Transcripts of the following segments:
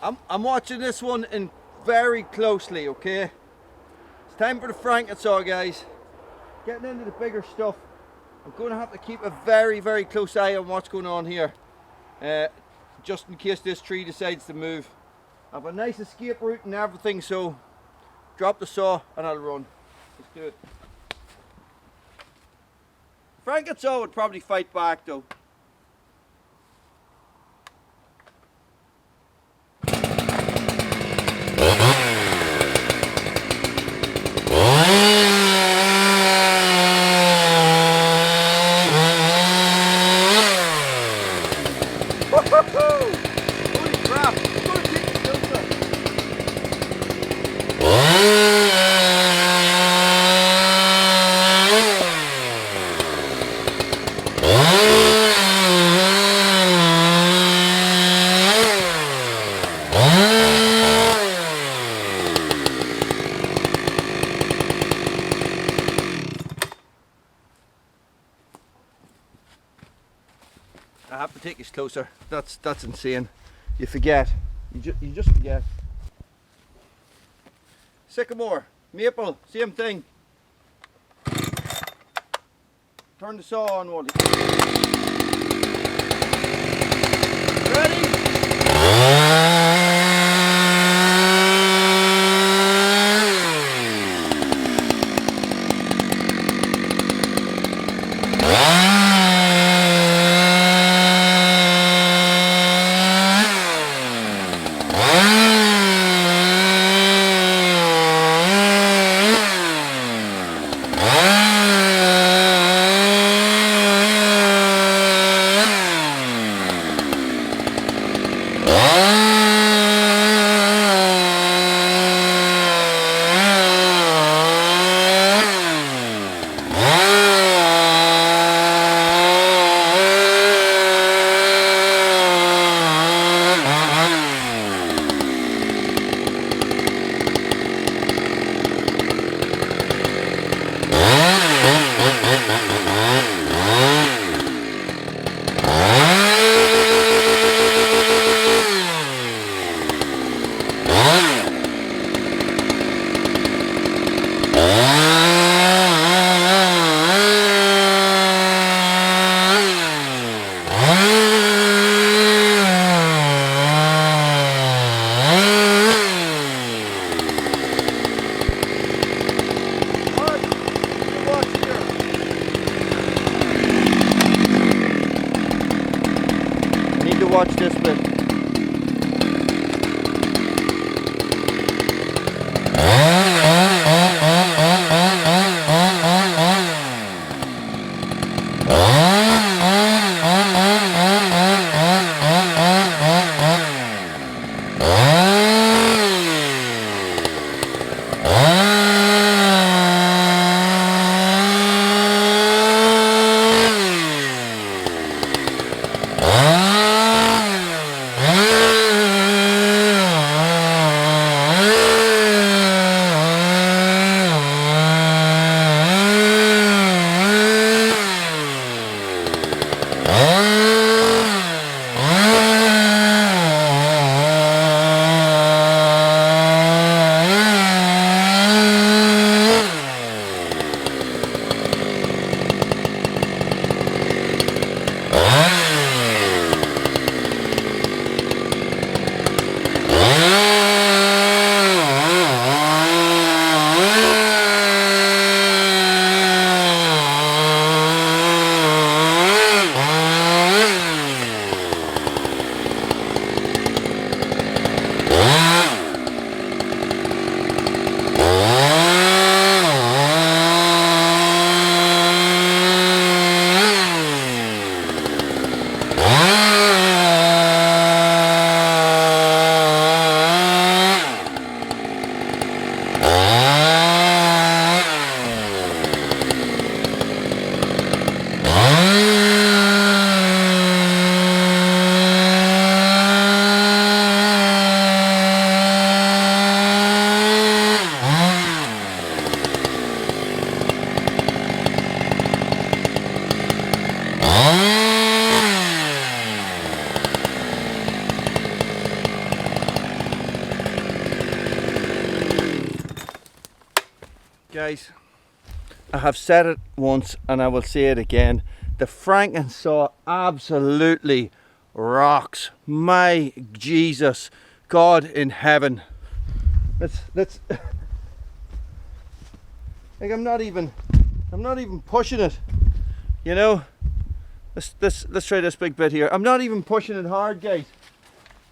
I'm watching this one in very closely, okay? It's time for the Frankensaw, guys. Getting into the bigger stuff. I'm going to have to keep a very, very close eye on what's going on here. Just in case this tree decides to move. I have a nice escape route and everything, so drop the saw and I'll run. Let's do it. Frankensaw would probably fight back though. Holy crap, I'm gonna take the filter. I have to take this closer. That's insane. You forget. You just forget. Sycamore, maple, same thing. Turn the saw on, Wally. Ready? Watch this bit. Guys, I have said it once and I will say it again. The Frankensaw absolutely rocks. My Jesus, God in heaven. Let's like I'm not even pushing it, you know. Let's try this big bit here. I'm not even pushing it hard, guys.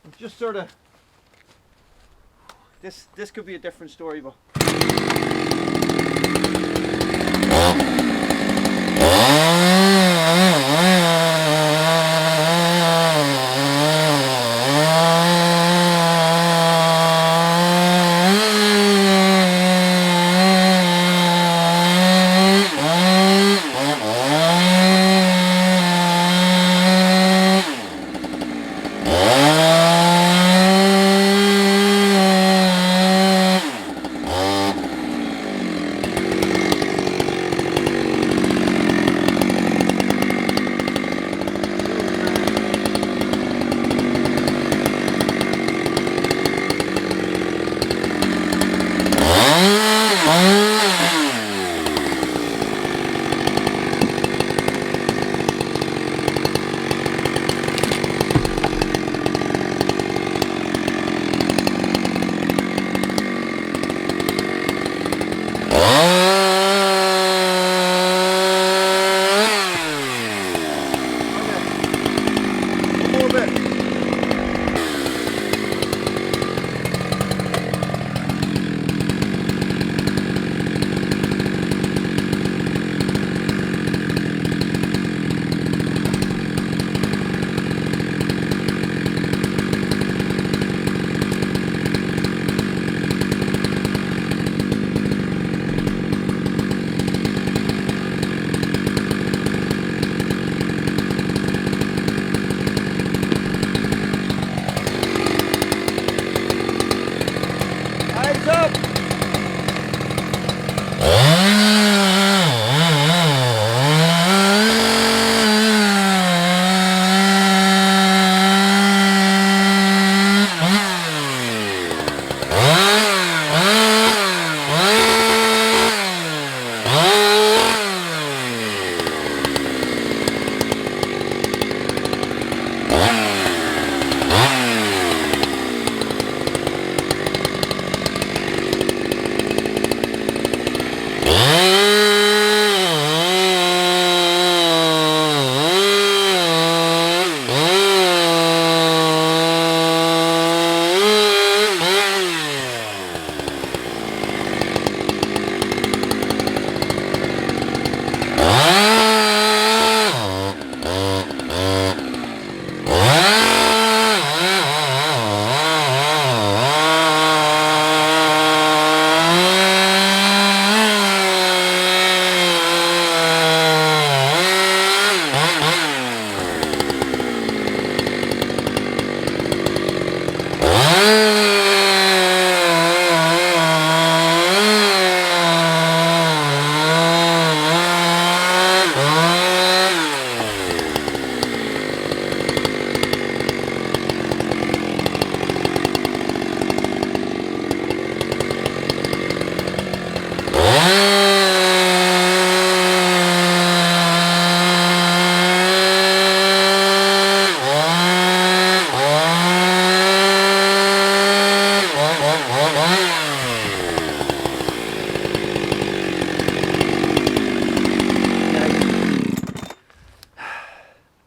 I'm just sort of, this could be a different story, but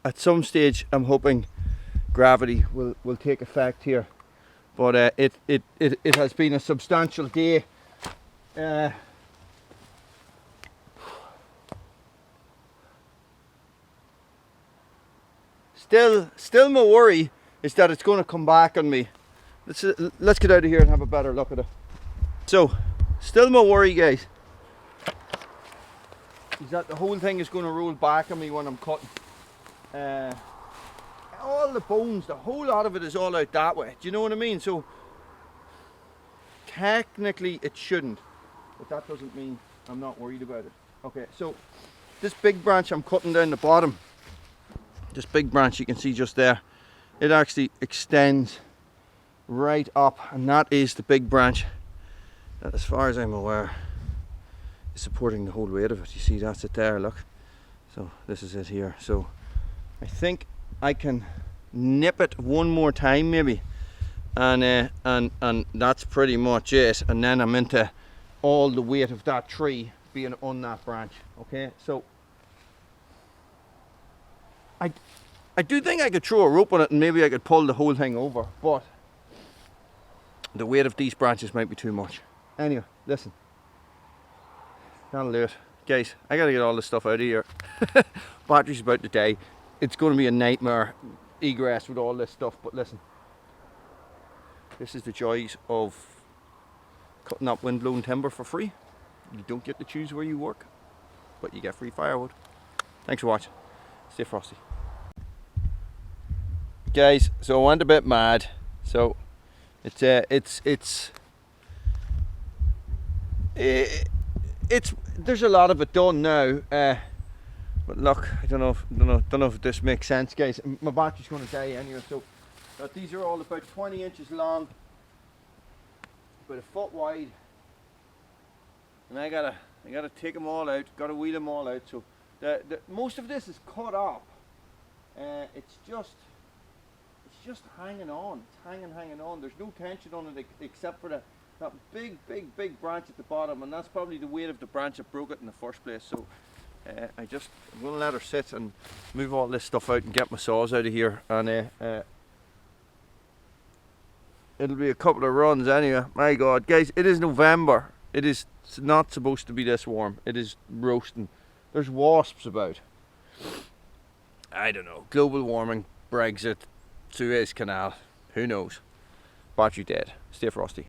at some stage I'm hoping gravity will take effect here, but it has been a substantial day. Still my worry is that it's going to come back on me. Let's get out of here and have a better look at it. So still my worry, guys, is that the whole thing is going to roll back on me when I'm cutting. All the bones, the whole lot of it is all out that way. Do you know what I mean? So technically it shouldn't, but that doesn't mean I'm not worried about it. Okay, so this big branch I'm cutting down the bottom, this big branch you can see just there, it actually extends right up, and that is the big branch that, as far as I'm aware, supporting the whole weight of it. You see, that's it there, look. So this is it here. So I think I can nip it one more time maybe, and that's pretty much it. And then I'm into all the weight of that tree being on that branch. Okay, so I do think I could throw a rope on it and maybe I could pull the whole thing over, but the weight of these branches might be too much. Anyway, listen, that'll do it. Guys, I gotta get all this stuff out of here. Battery's about to die. It's going to be a nightmare egress with all this stuff, but listen, this is the joys of cutting up wind-blown timber for free. You don't get to choose where you work, but you get free firewood. Thanks for watching. Stay frosty. Guys, so I went a bit mad. So it's there's a lot of it done now. But look, I don't know if this makes sense, guys. My battery's going to die anyway. So these are all about 20 inches long, about a foot wide, and I gotta take them all out. Gotta weed them all out. So most of this is cut up. It's just hanging on. It's hanging on. There's no tension on it except for that big branch at the bottom, and that's probably the weight of the branch that broke it in the first place. So I'm going to let her sit and move all this stuff out and get my saws out of here, and it'll be a couple of runs anyway. My God, guys, it is November. It's not supposed to be this warm. It is roasting. There's wasps about. I don't know. Global warming, Brexit, Suez Canal, who knows? Battery dead. Stay frosty.